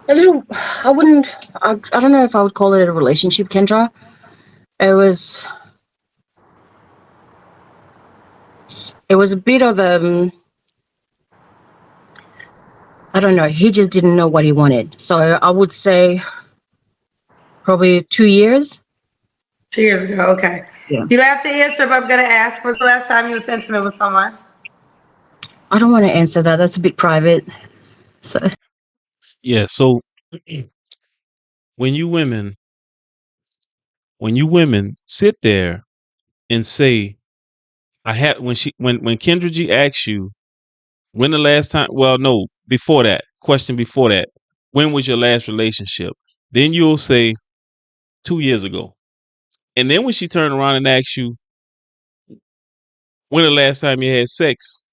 A little, I wouldn't, I don't know if I would call it a relationship, Kendra. It was, it was a bit of I don't know. He just didn't know what he wanted. So I would say probably 2 years. 2 years ago, okay. Yeah. You don't have to answer, but I'm gonna ask. When's the last time you was intimate with someone? I don't want to answer that. That's a bit private. So Yeah. So when you women, when you women sit there and say, I had when Kendra G asks you when the last time, well, no, before that question, before that, when was your last relationship? Then you'll say 2 years ago. And then when she turned around and asks you when the last time you had sex,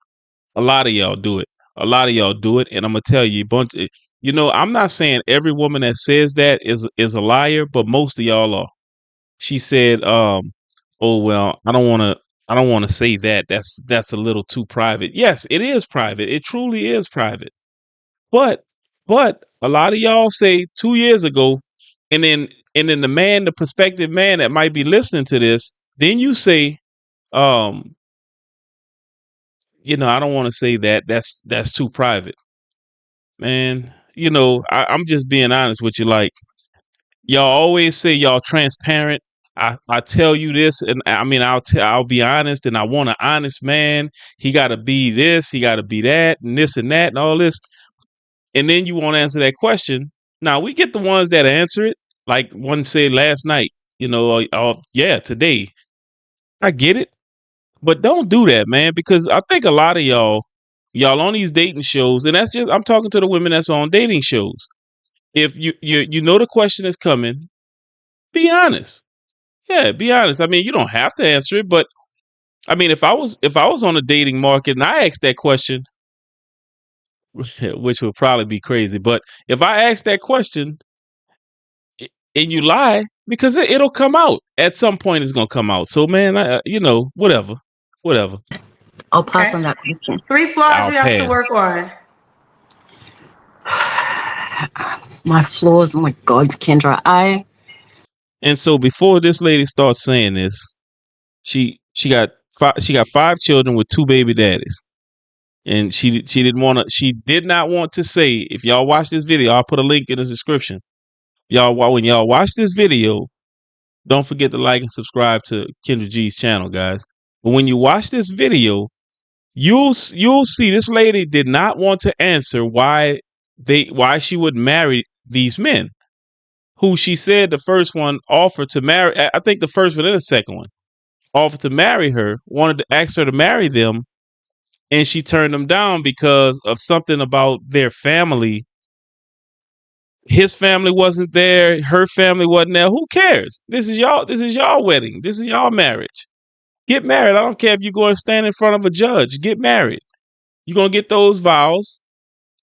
a lot of y'all do it. A lot of y'all do it, and I'm gonna tell you, I'm not saying every woman that says that is a liar, but most of y'all are. She said, "Oh well, I don't want to say that. That's a little too private." Yes, it is private. It truly is private. But a lot of y'all say 2 years ago, and then the prospective man that might be listening to this, then you say, um, I don't want to say that. That's too private, man. I'm just being honest with you. Like, y'all always say y'all transparent. I tell you this, and I mean I'll be honest, and I want an honest man. He got to be this, he got to be that, and this and that, and all this. And then you won't answer that question. Now we get the ones that answer it, like one said last night. Yeah, today. I get it, but don't do that, man, because I think a lot of y'all on these dating shows, and that's just I'm talking to the women that's on dating shows. If you know the question is coming, be honest. Yeah, be honest. I mean, you don't have to answer it, but I mean, if I was on the dating market and I asked that question, which would probably be crazy, but if I asked that question and you lie, because it'll come out at some point, it's gonna come out. So, man, whatever, whatever. I'll pass Okay. on that question. 3 flaws I'll you have to pass. work on. My flaws. Oh my God, Kendra. And so, before this lady starts saying this, she got 5 children with 2 baby daddies. And she did not want to say, if y'all watch this video, I'll put a link in the description. When y'all watch this video, don't forget to like and subscribe to Kendra G's channel, guys. But when you watch this video, you'll see this lady did not want to answer why she would marry these men, who she said the first one offered to marry. I think the first one and the second one offered to marry her, wanted to ask her to marry them, and she turned them down because of something about their family. His family wasn't there, her family wasn't there. Who cares? This is y'all wedding. This is y'all marriage. Get married. I don't care if you go and stand in front of a judge. Get married. You're gonna get those vows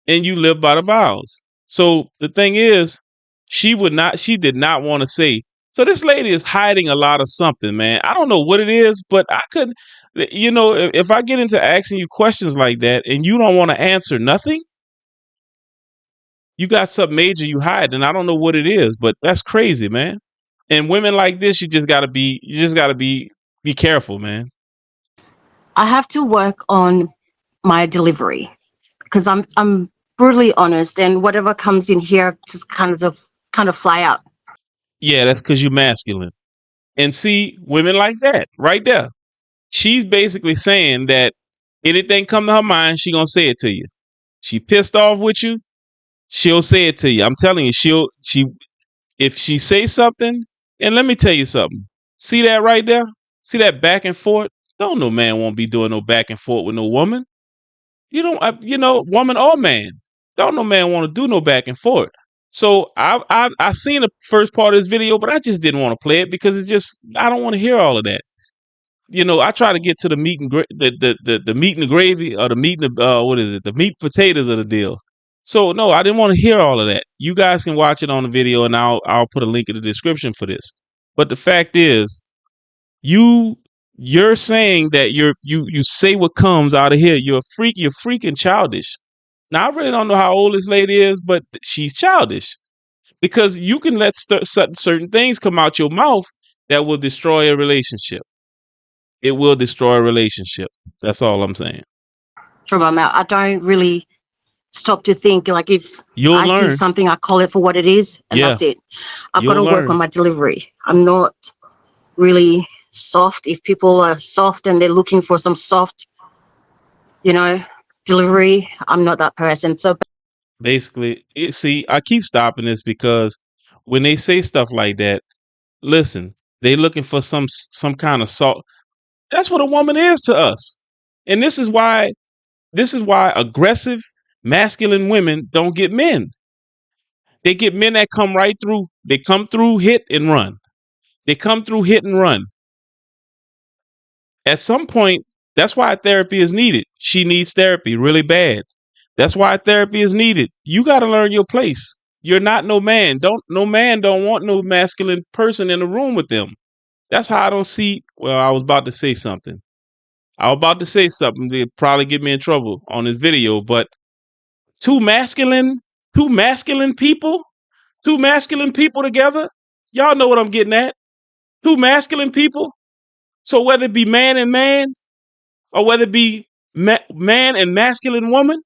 and you live by the vows. So the thing is, she did not want to say. So this lady is hiding a lot of something, man. I don't know what it is, but I couldn't, if I get into asking you questions like that and you don't want to answer nothing, you got something major you hide, and I don't know what it is, but that's crazy, man. And women like this, you just gotta be careful, man. I have to work on my delivery because I'm brutally honest, and whatever comes in here just kind of fly out. Yeah, that's because you're masculine. And see, women like that right there. She's basically saying that anything come to her mind, she gonna say it to you. She pissed off with you, she'll say it to you. I'm telling you, if she say something, and let me tell you something. See that right there? See that back and forth? Don't no man won't be doing no back and forth with no woman. You don't, woman or man. Don't no man want to do no back and forth. So I seen the first part of this video, but I just didn't want to play it because it's just I don't want to hear all of that. I try to get to the meat and the meat and the gravy, or the meat and what is it? The meat potatoes of the deal. So no, I didn't want to hear all of that. You guys can watch it on the video, and I'll put a link in the description for this. But the fact is, you're saying that you say what comes out of here. You're freaking childish. Now, I really don't know how old this lady is, but she's childish because you can let certain things come out your mouth that will destroy a relationship. It will destroy a relationship. That's all I'm saying. from my mouth. I don't really stop to think. Like if You'll I see learn. something, I call it for what it is, and Yeah. that's it. I've got You'll to work learn. on my delivery. I'm not really soft. If people are soft and they're looking for some soft, delivery, I'm not that person. So Basically, see, I keep stopping this because when they say stuff like that, listen, they looking for some kind of salt. That's what a woman is to us, and this is why aggressive, masculine women don't get men. They get men that come right through. They come through, hit and run. They come through, hit and run. At some point, that's why therapy is needed. She needs therapy really bad. That's why therapy is needed. You got to learn your place. You're not no man. No man don't want no masculine person in the room with them. That's how I don't see. Well, I was about to say something. That'd probably get me in trouble on this video, but two masculine people together. Y'all know what I'm getting at. Two masculine people. So whether it be man and man, or whether it be man and masculine woman,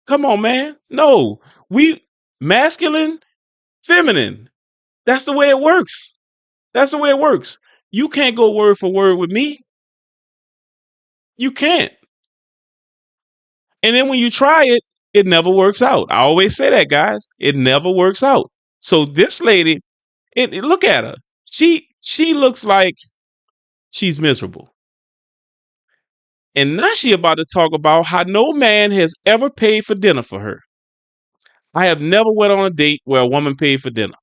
come on, man. No, we masculine, feminine. That's the way it works. You can't go word for word with me. You can't. And then when you try it, it never works out. I always say that, guys. It never works out. So this lady, look at her. She looks like she's miserable. And now she about to talk about how no man has ever paid for dinner for her. I have never went on a date where a woman paid for dinner.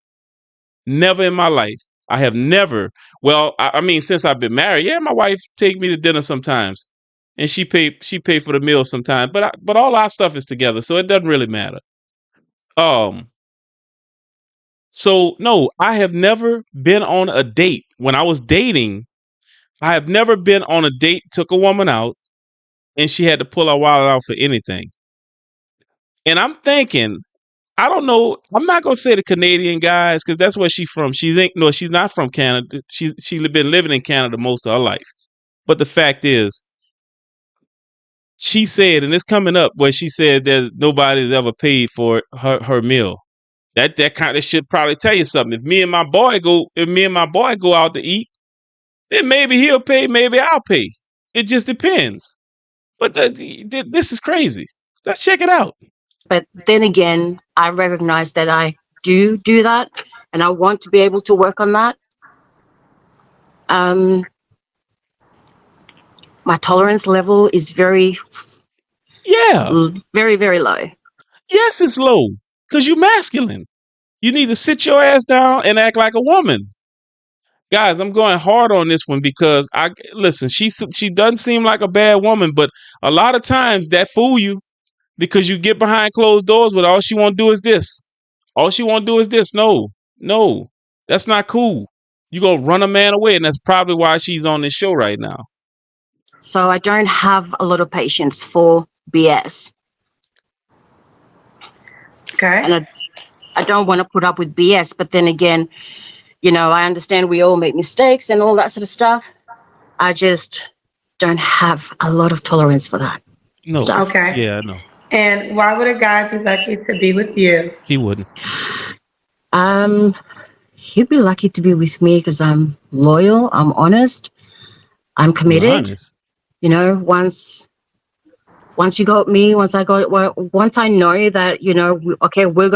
Never in my life. I have never. Well, I mean, since I've been married, yeah, my wife take me to dinner sometimes, and she paid for the meal sometimes. But all our stuff is together, so it doesn't really matter. So no, I have never been on a date. When I was dating, I have never been on a date, took a woman out, and she had to pull her wallet out for anything. And I'm thinking, I don't know. I'm not gonna say the Canadian guys because that's where she's from. She's not from Canada. She's been living in Canada most of her life. But the fact is, she said, and it's coming up where she said that nobody's ever paid for her meal. That kind of shit probably tell you something. If me and my boy go out to eat, then maybe he'll pay, maybe I'll pay. It just depends. But this is crazy. Let's check it out. but then again, I recognize that I do that, and I want to be able to work on that. My tolerance level is very, very, very low. Yes, it's low because you're masculine. You need to sit your ass down and act like a woman. Guys, I'm going hard on this one because she doesn't seem like a bad woman, but a lot of times that fool you because you get behind closed doors with all she want to do is this. All she want to do is this. No, that's not cool. You gonna run a man away, and that's probably why she's on this show right now. So I don't have a lot of patience for BS. Okay. And I don't want to put up with BS, but then again, I understand we all make mistakes and all that sort of stuff. I just don't have a lot of tolerance for that. No. stuff. Okay. Yeah, I know. And why would a guy be lucky to be with you? He wouldn't. He'd be lucky to be with me because I'm loyal, I'm honest, I'm committed. Honest. Once you got me, once I know that, we're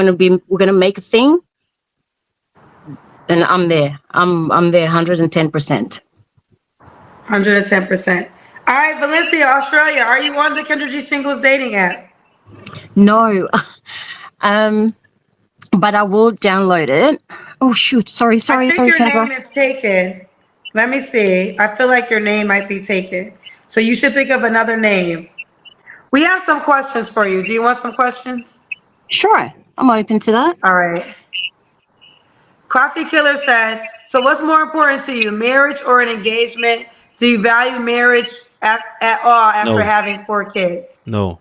gonna make a thing, then I'm there. I'm there 110%. 110%. All right, Valencia, Australia. Are you on the Kendra G Singles dating app? No. But I will download it. Oh shoot, sorry, I think your Kendra. name is taken. Let me see. I feel like your name might be taken. So you should think of another name. We have some questions for you. Do you want some questions? Sure, I'm open to that. All right. Coffee Killer said, so what's more important to you, marriage or an engagement? Do you value marriage at all after No. having 4 kids? No.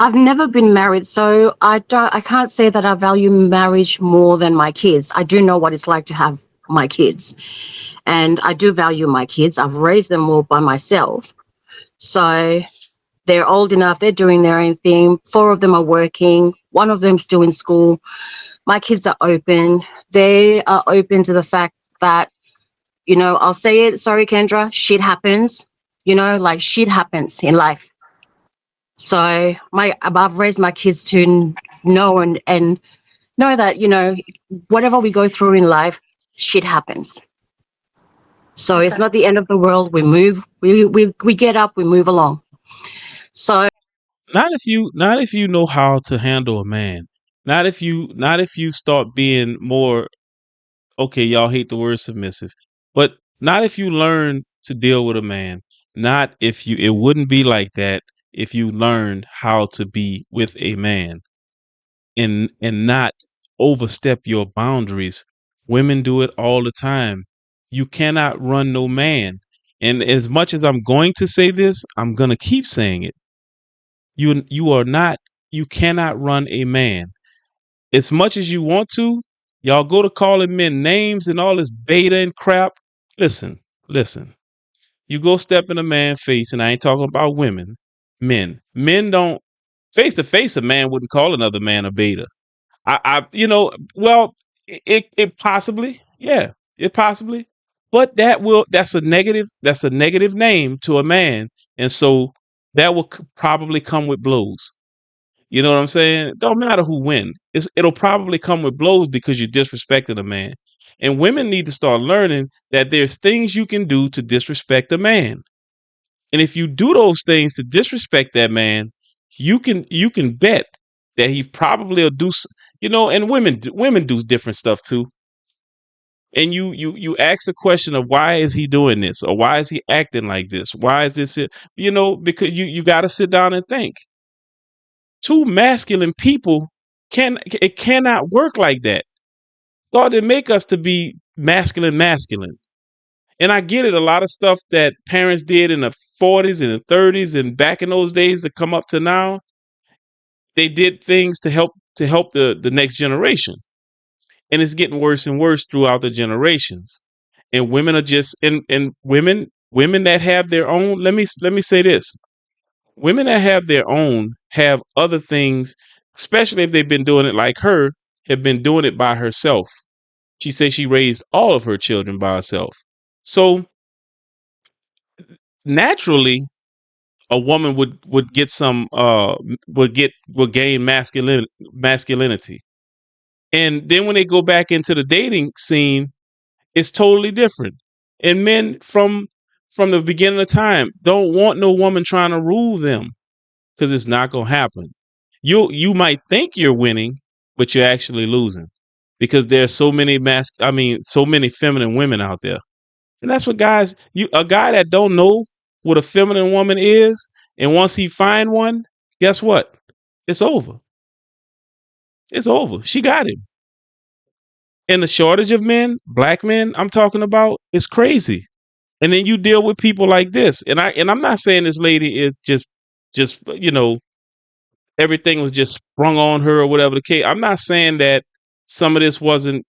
I've never been married, so I can't say that I value marriage more than my kids. I do know what it's like to have my kids, and I do value my kids. I've raised them all by myself. So they're old enough, they're doing their own thing. 4 of them are working, 1 of them's still in school. My kids are open. They are open to the fact that, I'll say it, sorry, Kendra, shit happens, like shit happens in life. So I've raised my kids to know and know that, whatever we go through in life, shit happens. So it's Okay. not the end of the world. We move, we get up, we move along. So Not if you know how to handle a man. Not if you start being more, okay, y'all hate the word submissive, but not if you learn to deal with a man. Not if you, it wouldn't be like that if you learned how to be with a man and not overstep your boundaries. Women do it all the time. You cannot run no man. And as much as I'm going to say this, I'm going to keep saying it. You are not, you cannot run a man. As much as you want to, y'all go to calling men names and all this beta and crap. Listen, listen. You go step in a man's face, and I ain't talking about women. Men don't, face to face. A man wouldn't call another man a beta. Well, it possibly, yeah, it possibly, but that's a negative name to a man, and so that will probably come with blows. You know what I'm saying? Don't matter who win. It'll probably come with blows because you're disrespecting a man. And women need to start learning that there's things you can do to disrespect a man. And if you do those things to disrespect that man, you can bet that he probably will do. And women do different stuff too. And you ask the question of why is he doing this, or why is he acting like this? Why is this it? Because you got to sit down and think. Two masculine people cannot work like that. God didn't make us to be masculine. And I get it. A lot of stuff that parents did in the 40s and the 30s and back in those days to come up to now, they did things to help the next generation. And it's getting worse and worse throughout the generations. And women are just and women that have their own, let me say this. Women that have their own have other things, especially if they've been doing it like her, have been doing it by herself. She says she raised all of her children by herself. So naturally, a woman would get some would gain masculinity. And then when they go back into the dating scene, it's totally different. And men from the beginning of time don't want no woman trying to rule them, because it's not gonna happen. You might think you're winning, but you're actually losing, because there's so many feminine women out there. And that's what guys, a guy that don't know what a feminine woman is, and once he find one, guess what? It's over. It's over. She got him. And the shortage of men, black men, I'm talking about, is crazy. And then you deal with people like this. And I'm not saying this lady is just everything was just sprung on her or whatever the case. I'm not saying that some of this wasn't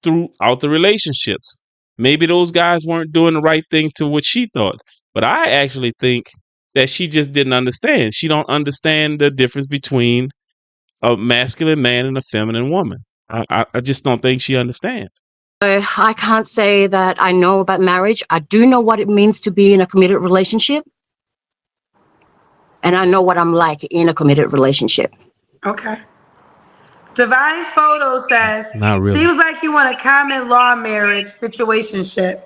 throughout the relationships. Maybe those guys weren't doing the right thing to what she thought. But I actually think that she just didn't understand. She don't understand the difference between a masculine man and a feminine woman. I just don't think she understands. I can't say that I know about marriage. I do know what it means to be in a committed relationship. And I know what I'm like in a committed relationship. Okay. Divine Photo says, Not really. seems like you want a common law marriage situationship.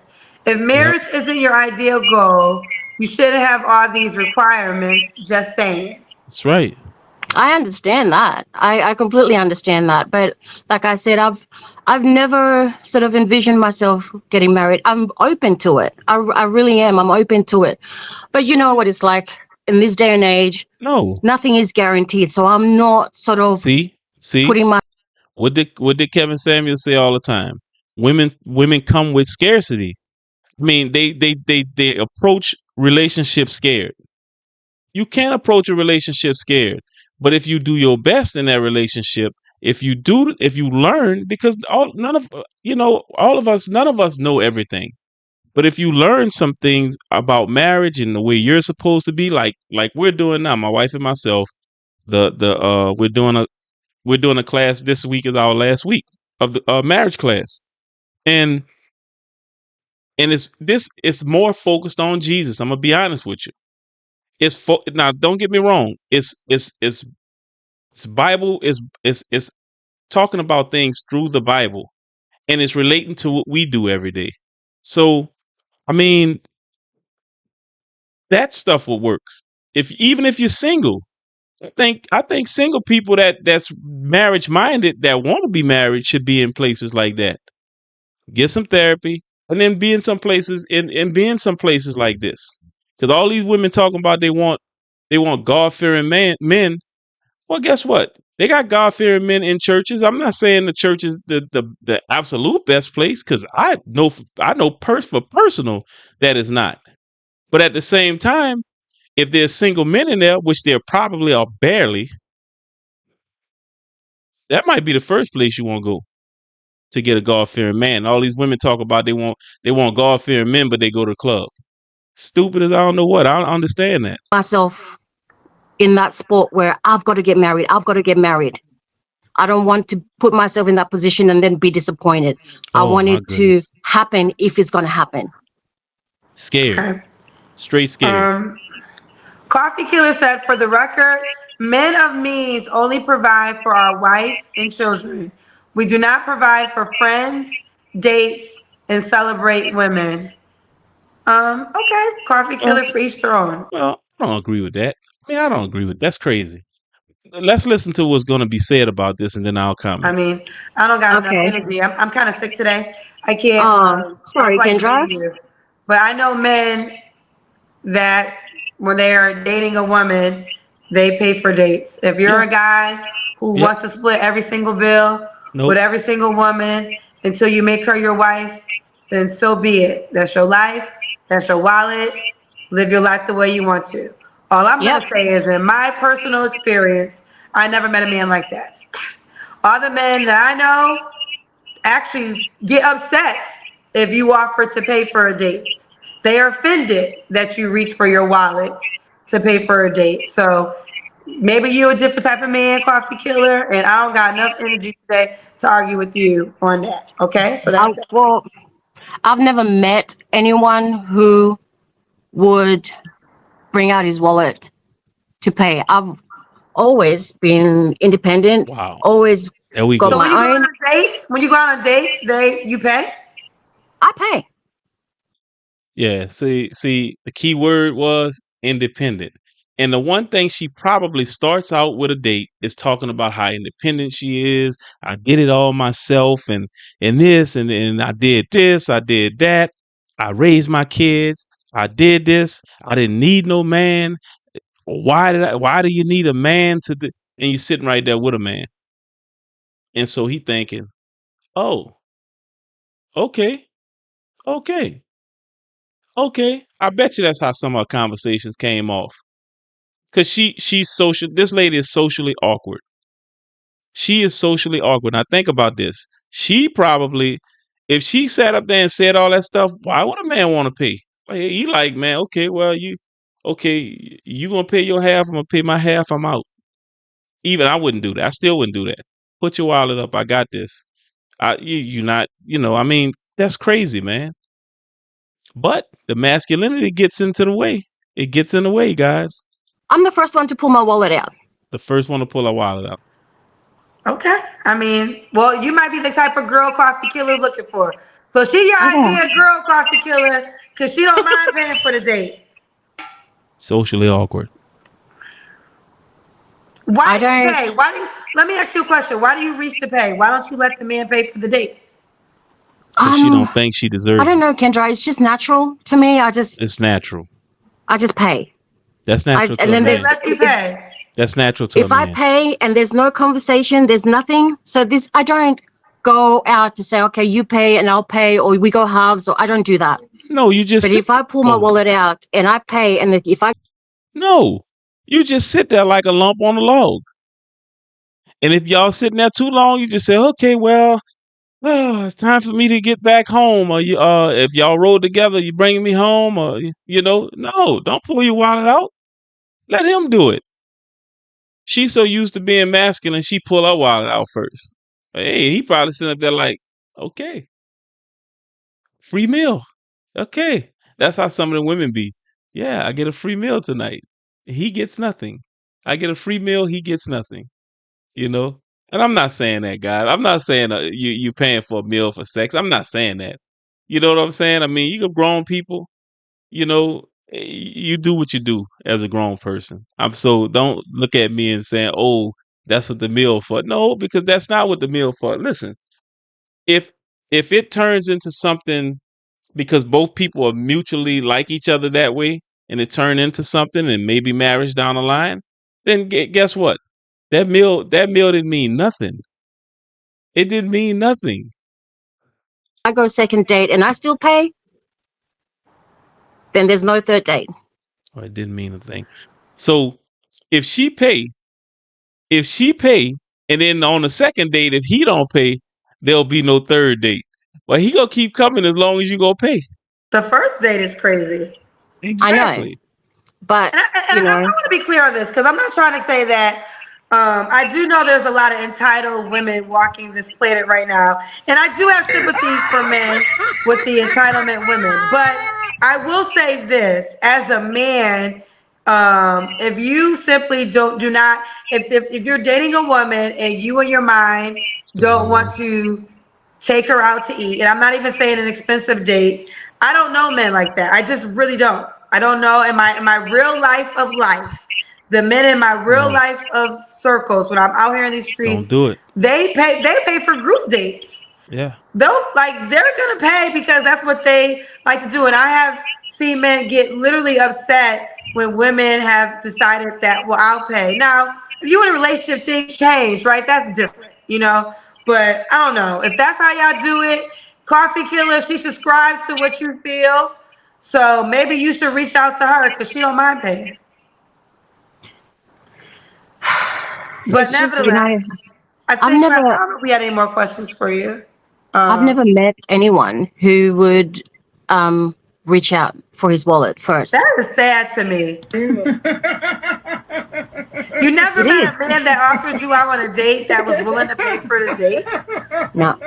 If marriage isn't your ideal goal, you shouldn't have all these requirements. Just saying. That's right. I understand that. I completely understand that. But like I said, I've never sort of envisioned myself getting married. I'm open to it. I really am. I'm open to it. But you know what it's like in this day and age. No. Nothing is guaranteed. So I'm not sort of See, putting my what did Kevin Samuels say all the time? Women come with scarcity. I mean, they approach relationships scared. You can't approach a relationship scared. But if you do your best in that relationship, if you learn, because all of us, none of us know everything. But if you learn some things about marriage and the way you're supposed to be, like we're doing now, my wife and myself, we're doing a class this week is our last week of the marriage class, and it's more focused on Jesus. I'm gonna be honest with you. Now, don't get me wrong. It's Bible is talking about things through the Bible, and it's relating to what we do every day. So, I mean, that stuff will work. Even if you're single, I think single people that's marriage minded that want to be married should be in places like that. Get some therapy, and then be in some places and be in some places like this. Because all these women talking about they want God fearing men. Well, guess what? They got God fearing men in churches. I'm not saying the church is the absolute best place, because I know for personal that is not. But at the same time, if there's single men in there, which there probably are barely, that might be the first place you want to go to get a God fearing man. All these women talk about they want God fearing men, but they go to the club. Stupid as I don't know what. I don't understand that. Myself in that sport where I've got to get married. I don't want to put myself in that position and then be disappointed. I want it to happen if it's going to happen. Scared. Okay. Straight scared. Coffee Killer said, for the record, men of means only provide for our wife and children. We do not provide for friends, dates, and celebrate women. Okay. Coffee Killer, for each their own. Well, I don't agree with that. I don't agree with that's crazy. Let's listen to what's going to be said about this, and then I'll comment. I mean, I don't got enough energy. I'm kind of sick today. I can't. Sorry, Kendra. But I know men that when they are dating a woman, they pay for dates. If you're a guy who wants to split every single bill with every single woman until you make her your wife, then so be it. That's your life. That's your wallet. Live your life the way you want to. All I'm going to say is, in my personal experience, I never met a man like that. All the men that I know actually get upset if you offer to pay for a date. They are offended that you reach for your wallet to pay for a date. So maybe you're a different type of man, Coffee Killer, and I don't got enough energy today to argue with you on that. Okay? So that's well, I've never met anyone who would bring out his wallet to pay. I've always been independent. Wow. Always there we got go. my So own. when you go on a date, you pay? I pay. Yeah. See, the key word was independent. And the one thing she probably starts out with a date is talking about how independent she is. I did it all myself, and this, and I did this, I did that. I raised my kids. I did this. I didn't need no man. Why do you need a man to do? And you're sitting right there with a man. And so he thinking, oh, okay. I bet you that's how some of our conversations came off. Cause she's social. This lady is socially awkward. She is socially awkward. Now think about this. She probably, if she sat up there and said all that stuff, why would a man want to pay? He like, man, okay, well, you gonna pay your half, I'm gonna pay my half, I'm out. Even I wouldn't do that. I still wouldn't do that. Put your wallet up. I got this. You not, I mean, that's crazy, man. But the masculinity gets into the way. It gets in the way, guys. I'm the first one to pull my wallet out. The first one to pull our wallet out. Okay. I mean, well, you might be the type of girl Coffee Killer's looking for. So she your idea girl, Coffee Killer, because she don't mind paying for the date. Socially awkward. Why do you pay? Let me ask you a question. Why do you reach to pay? Why don't you let the man pay for the date? Because she don't think she deserves it. I don't know, Kendra. It's just natural to me. It's natural. I just pay. That's natural and then they let you pay. That's natural to if I pay and there's no conversation, there's nothing. So I don't go out to say, okay, you pay and I'll pay, or we go halves, or I don't do that. No, you just. But if I pull my wallet out and I pay, and if I. No, You just sit there like a lump on a log. And if y'all sitting there too long, you just say, okay, well, it's time for me to get back home. Or if y'all rode together, you bringing me home, or no, don't pull your wallet out. Let him do it. She's so used to being masculine, she pull her wallet out first. Hey, he probably sitting up there like, okay, free meal. Okay, that's how some of the women be. Yeah, I get a free meal tonight. He gets nothing. I get a free meal. He gets nothing. And I'm not saying that, guys. I'm not saying you paying for a meal for sex. I'm not saying that. You know what I'm saying? I mean, you can grown people. You do what you do as a grown person. So don't look at me and saying, "Oh, that's what the meal for." No, because that's not what the meal for. Listen, if it turns into something because both people are mutually like each other that way, and it turned into something, and maybe marriage down the line, then guess what? That meal didn't mean nothing. It didn't mean nothing. I go second date and I still pay, then there's no third date. Oh, it didn't mean a thing. So if she pay, and then on the second date, if he don't pay, there'll be no third date. Well, he gonna keep coming as long as you go pay. The first date is crazy. Exactly. I know. But I want to be clear on this because I'm not trying to say that. I do know there's a lot of entitled women walking this planet right now, and I do have sympathy for men with the entitlement women. But I will say this: as a man, if you simply do not, if you're dating a woman and you in your mind don't want to take her out to eat, and I'm not even saying an expensive date. I don't know men like that. I just really don't. I don't know in my real life of life. The men in my real life of circles, when I'm out here in these streets, Don't do it. They pay for group dates. Yeah. They're gonna pay because that's what they like to do. And I have seen men get literally upset when women have decided that, well, I'll pay. Now, if you're in a relationship, things change, right? That's different, But I don't know if that's how y'all do it. Coffee Killer, she subscribes to what you feel. So maybe you should reach out to her because she don't mind paying. But nevertheless, I think I don't know if we had any more questions for you. I've never met anyone who would reach out for his wallet first. That is sad to me. You never met a man that offered you out on a date that was willing to pay for the date? No.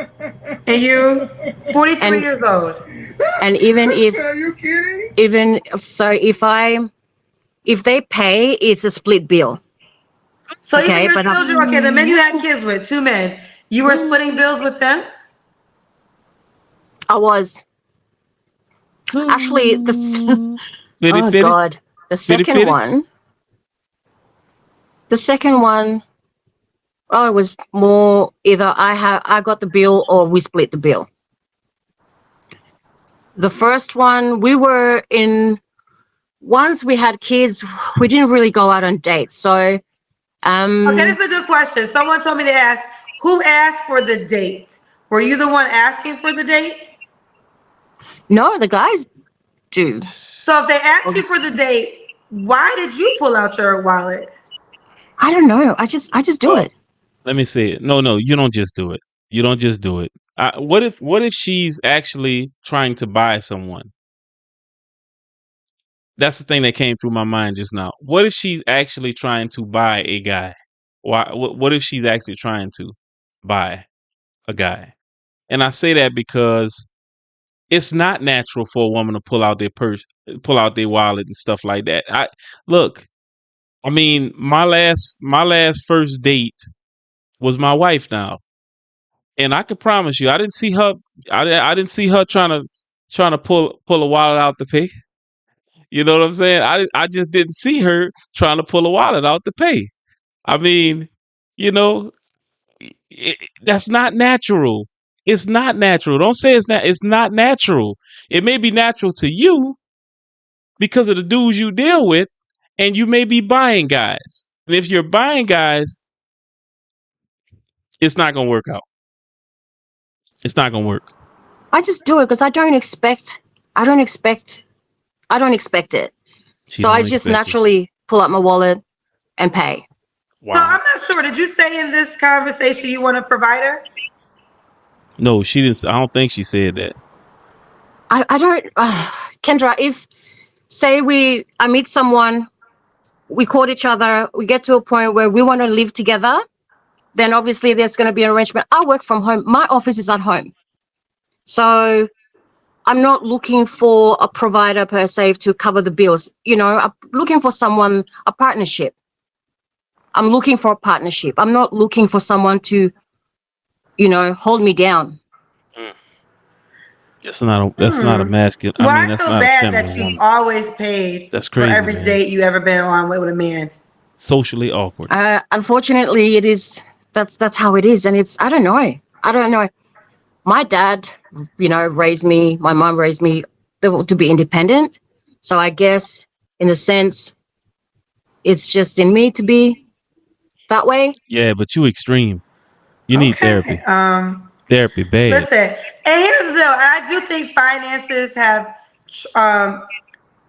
And you 43 years old. And even if Are you kidding? if they pay, it's a split bill. So even your children, the men you had kids with, 2 men, you were splitting bills with them? I was. Actually, God, the second one, it was more either I got the bill or we split the bill. The first one, once we had kids, we didn't really go out on dates. So, okay, that's a good question. Someone told me to ask, who asked for the date? Were you the one asking for the date? No, the guys do. So if they asked you for the date, why did you pull out your wallet? I don't know. I just do it. Let me say it. No, you don't just do it. You don't just do it. What if she's actually trying to buy someone? That's the thing that came through my mind just now. What if she's actually trying to buy a guy? What if she's actually trying to buy a guy? And I say that because it's not natural for a woman to pull out their purse, pull out their wallet and stuff like that. I mean, my last first date was my wife now. And I can promise you, I didn't see her trying to pull a wallet out to pay. You know what I'm saying? I just didn't see her trying to pull a wallet out to pay. I mean, that's not natural. It's not natural. Don't say it's not natural. It may be natural to you because of the dudes you deal with, and you may be buying guys. And if you're buying guys, it's not going to work out. It's not going to work. I just do it because I don't expect it. So I just naturally pull out my wallet and pay. So I'm not sure. Did you say in this conversation you want a provider? No, she didn't. I don't think she said that. I don't, Kendra, if say I meet someone, we caught each other, we get to a point where we want to live together, then obviously there's going to be an arrangement. I work from home. My office is at home. So I'm not looking for a provider per se to cover the bills. You know, I'm looking for someone, a partnership. I'm looking for a partnership. I'm not looking for someone to, you know, hold me down. That's not a masculine. Well, I mean, that's feel not a bad feminine that you woman. always paid That's for crazy, every man. date you ever been on with a man. Socially awkward. Unfortunately, it is. That's how it is, and it's. I don't know. My dad, you know, raised me. My mom raised me to be independent. So I guess, in a sense, it's just in me to be that way. Yeah, but you extreme. You need therapy. Therapy, bad. Listen, and here's the deal. I do think finances have,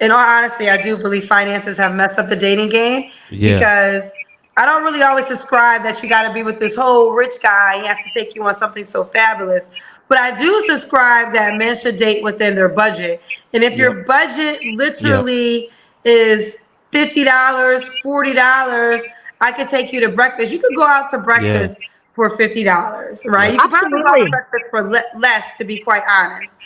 in all honesty, I do believe finances have messed up the dating game. Yeah. Because I don't really always subscribe that you got to be with this whole rich guy. He has to take you on something so fabulous. But I do subscribe that men should date within their budget. And if your budget literally is $50, $40, I could take you to breakfast. You could go out to breakfast for $50, right? You could probably go out to breakfast for less, to be quite honest.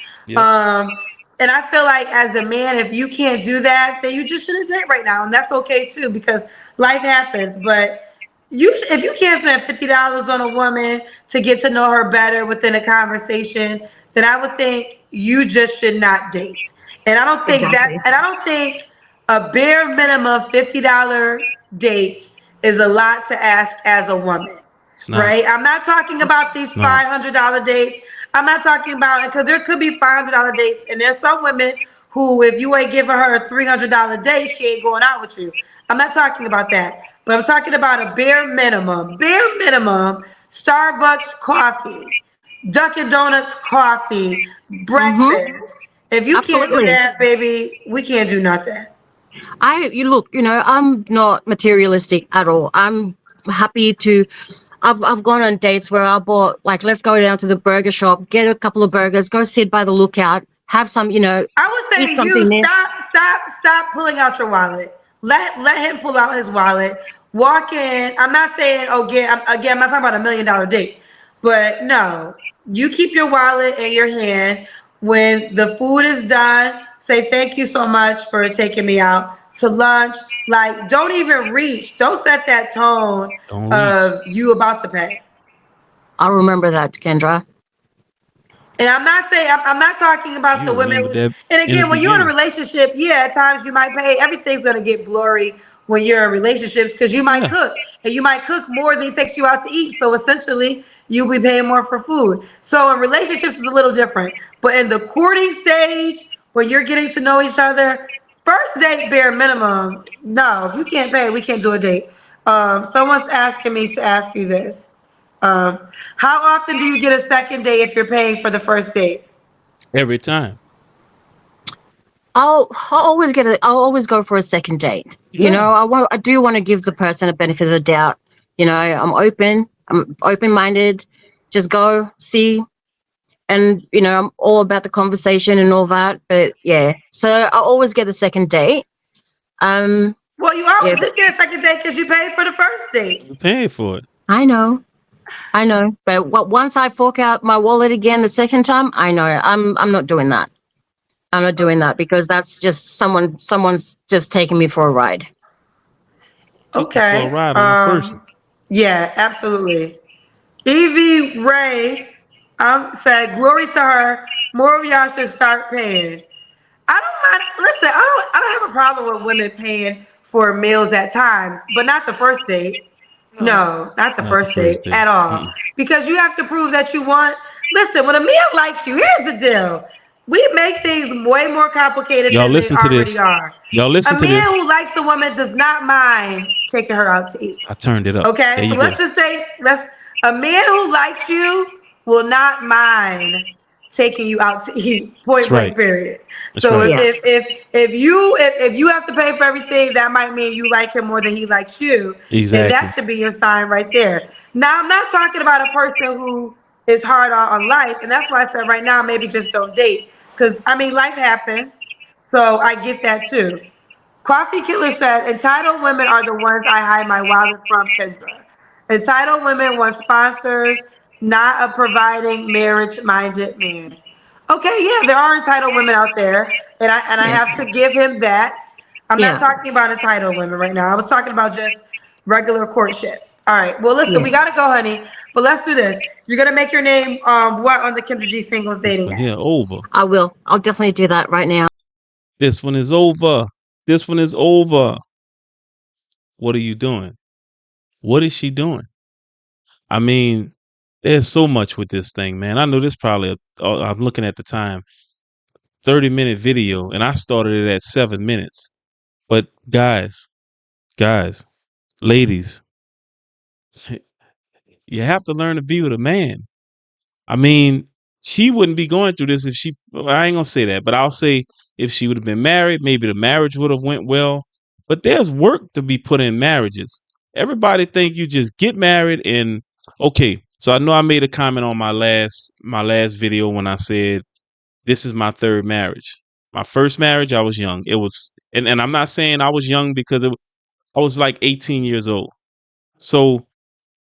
And I feel like as a man, if you can't do that, then you just shouldn't date right now. And that's okay too, because life happens. But if you can't spend $50 on a woman to get to know her better within a conversation, then I would think you just should not date. And I don't think I don't think a bare minimum $50 date is a lot to ask as a woman. Right? I'm not talking about these $500 dates. I'm not talking about, because there could be $500 dates, and there's some women who, if you ain't giving her a $300 date, she ain't going out with you. I'm not talking about that. But I'm talking about a bare minimum, Starbucks coffee, Dunkin' Donuts coffee, breakfast. If you can't do that, baby, we can't do nothing. I'm not materialistic at all. I'm happy to. I've gone on dates where I bought, like, let's go down to the burger shop, get a couple of burgers, go sit by the lookout, have some, you know. I would say to you, stop pulling out your wallet. Let him pull out his wallet. Walk in. I'm not saying, I'm not talking about $1 million date. But no, you keep your wallet in your hand. When the food is done, say thank you so much for taking me out to lunch. Like, don't even reach. Don't set that tone of you about to pay. I'll remember that, Kendra. And I'm not saying, I'm not talking about the women. And again, when you're in a relationship, yeah, at times you might pay. Everything's going to get blurry when you're in relationships, because you might cook, and you might cook more than he takes you out to eat. So essentially, you'll be paying more for food. So in relationships, it's a little different. But in the courting stage, when you're getting to know each other, first date, bare minimum. No, if you can't pay, we can't do a date. Someone's asking me to ask you this. How often do you get a second date if you're paying for the first date? Every time. I'll always go for a second date. Yeah. You know, I do want to give the person a benefit of the doubt. You know, I'm open-minded. Just go, see. And, you know, I'm all about the conversation and all that. But yeah, so I always get a second date. Well, you always get a second date because you paid for the first date. You paid for it. I know. But once I fork out my wallet again the second time, I know I'm not doing that. I'm not doing that, because that's just someone's just taking me for a ride. Okay. For a ride on the first. Yeah, absolutely. Evie Ray said, glory to her. More of y'all should start paying. I don't mind. Listen, I don't have a problem with women paying for meals at times, but not the first date. No, not the first date at all. Because you have to prove that you want. Listen, when a man likes you, here's the deal. We make things way more complicated than they already are. Y'all listen to this. A man who likes a woman does not mind taking her out to eat. I turned it up. Okay, so let's just say, a man who likes you will not mind taking you out to eat. That's Point blank. right. Period. That's So right. Yeah. if you have to pay for everything, that might mean you like him more than he likes you, and Exactly. that should be your sign right there. Now, I'm not talking about a person who is hard on life, and that's why I said right now maybe just don't date, because I mean life happens, so I get that too. Coffee Killer said, entitled women are the ones I hide my wallet from, Kendra. Entitled women want sponsors, not a providing marriage-minded man. Okay, yeah, there are entitled women out there, and I Yeah. have to give him that. I'm not Yeah. talking about entitled women right now. I was talking about just regular courtship. All right. Well, listen, Yeah. we gotta go, honey. But let's do this. You're gonna make your name what on the Kendra G singles This dating one app? here over. I will. I'll definitely do that right now. This one is over. This one is over. What are you doing? What is she doing? I mean, there's so much with this thing, man. I know this probably, I'm looking at the time, 30-minute video, and I started it at 7 minutes. But guys, ladies, you have to learn to be with a man. I mean, she wouldn't be going through this if she, well, I ain't gonna say that, but I'll say if she would have been married, maybe the marriage would have went well. But there's work to be put in marriages. Everybody think you just get married and okay. So I know I made a comment on my last video when I said this is my third marriage. My first marriage, I was young. It was, and I'm not saying I was young because I was like 18 years old. So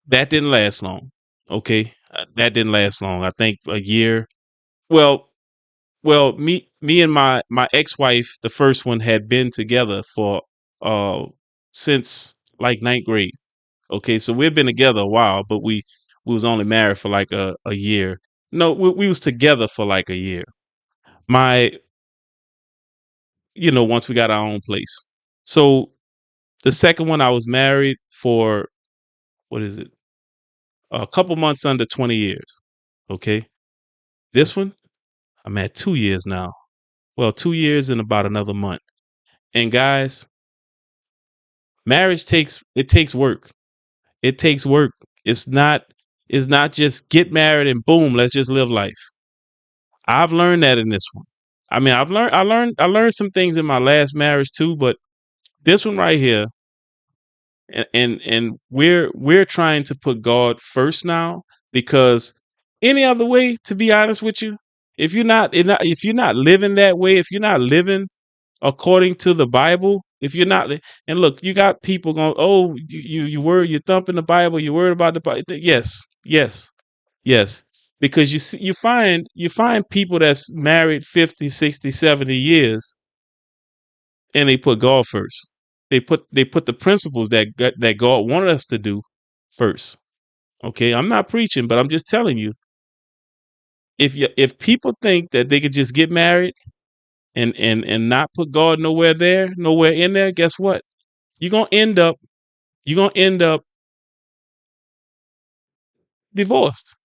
that didn't last long. Okay, that didn't last long. I think a year. Well, me and my ex-wife, the first one, had been together for uh since like ninth grade. Okay, so we've been together a while, but we was only married for like a year. No, we was together for like a year. My, once we got our own place. So the second one, I was married for what is it? A couple months under 20 years. Okay, this one, I'm at 2 years now. Well, 2 years and about another month. And guys, marriage takes work. It takes work. It's not it's not just get married and boom, let's just live life. I've learned that in this one. I mean, I learned some things in my last marriage too, but this one right here, and we're trying to put God first now, because any other way, to be honest with you, if you're not living that way, if you're not living according to the Bible, if you're not, and look, you got people going, oh, you're thumping the Bible, you're worried about the Bible. Yes, because you find people that's married 50, 60, 70 years, and they put God first. They put the principles that God wanted us to do first. Okay, I'm not preaching, but I'm just telling you, if people think that they could just get married and not put God nowhere in there, guess what? You're gonna end up divorced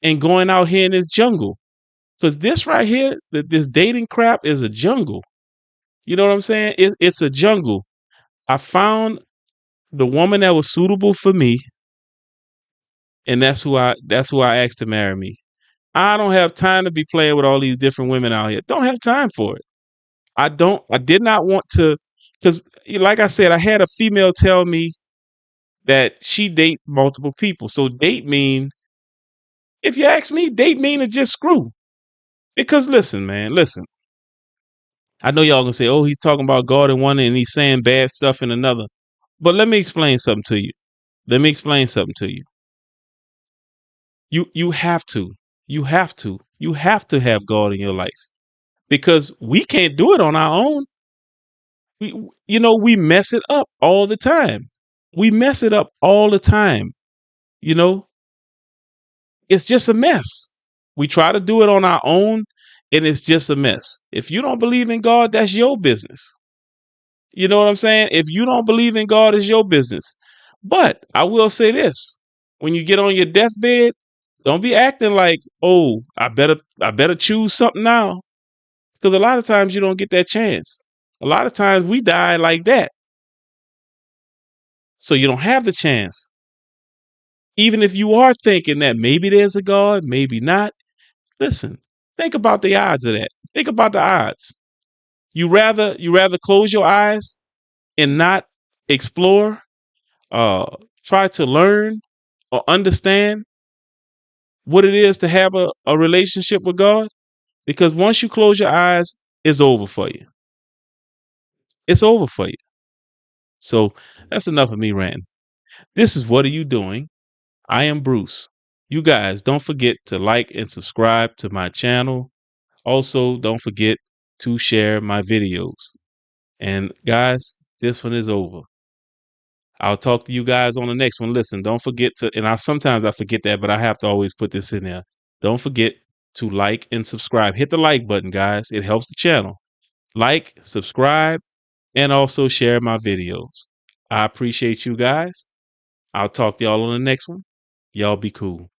and going out here in this jungle. Because this right here, this dating crap is a jungle. You know what I'm saying? It's a jungle. I found the woman that was suitable for me, and that's who I asked to marry me. I don't have time to be playing with all these different women out here. Don't have time for it. I did not want to, because like I said, I had a female tell me that she date multiple people. So date mean, if you ask me, date mean to just screw. Because listen, man, listen. I know y'all gonna say, oh, he's talking about God in one and he's saying bad stuff in another. But let me explain something to you. Let me explain something to you. You have to. You have to. You have to have God in your life. Because we can't do it on our own. We mess it up all the time. We mess it up all the time. You know, it's just a mess. We try to do it on our own, and it's just a mess. If you don't believe in God, that's your business. You know what I'm saying? If you don't believe in God, it's your business. But I will say this: when you get on your deathbed, don't be acting like, oh, I better choose something now, because a lot of times you don't get that chance. A lot of times we die like that, so you don't have the chance. Even if you are thinking that maybe there's a God, maybe not. Listen, Think about the odds of that. Think about the odds. You rather close your eyes and not explore, try to learn or understand what it is to have a relationship with God? Because once you close your eyes, it's over for you. It's over for you. So that's enough of me ranting. This is What Are You Doing? I am Bruce. You guys don't forget to like and subscribe to my channel. Also, don't forget to share my videos. And guys, this one is over. I'll talk to you guys on the next one. Listen, don't forget to, and sometimes I forget that, but I have to always put this in there. Don't forget to like and subscribe. Hit the like button, guys. It helps the channel. Like, subscribe, and also share my videos. I appreciate you guys. I'll talk to y'all on the next one. Y'all be cool.